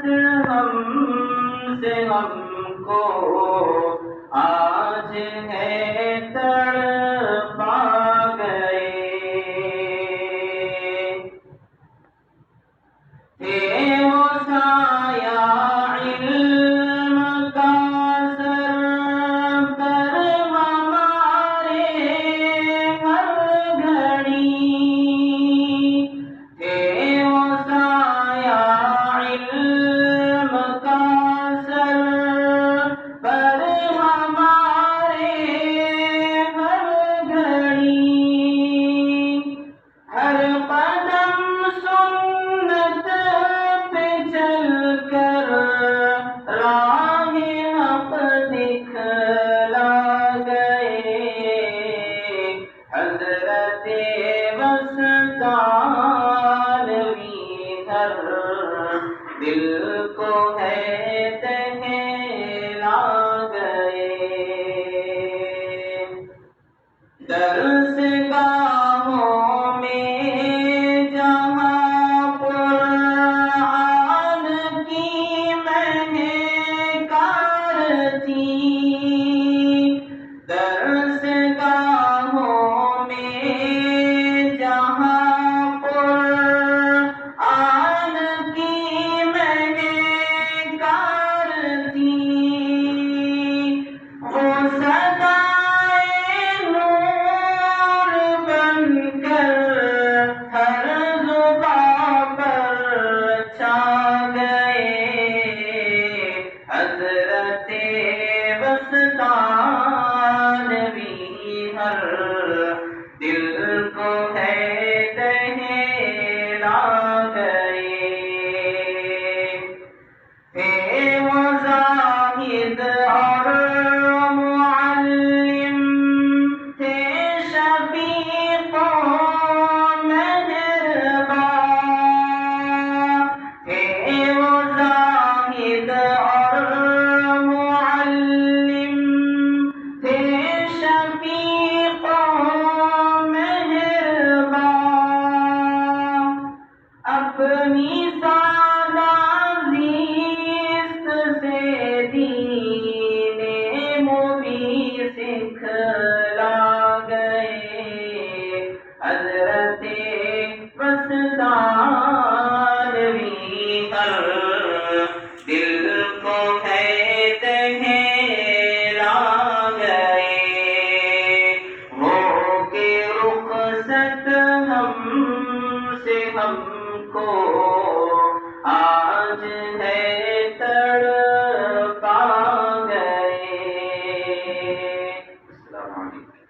ہم سے ہم کو آج ہے تڑپا گئے تھے وہ سایہ علم کا سر پر ہمارے ہر گھڑی تھے وہ سایہ علم کا سر پر ہمارے ہر گھڑی ہر قدم سنت پہ چل کر راہ حق دکھلا گئے حضرت وسطانوی ہر دل کو ہے دہلا گئے درس گاہوں میں جہاں قرآن کی مہکار تھی درس گاہوں میں جہاں قرآن کی مہکار تھی وہ حضرت وسطانوی ہر دل کو ہے دہلا گئے تھے وہ زاہد اور معلم تھے شفیق و مہرباں تھے وہ زاہد اپنی سادہ زیست سے دین مبین سکھلا گئے حضرت وسطانوی ہر دل کو ہے دہلا گئے ہو کے رخصت ہم سے ہم کو آج ہے تڑپا گئے. السلام علیکم.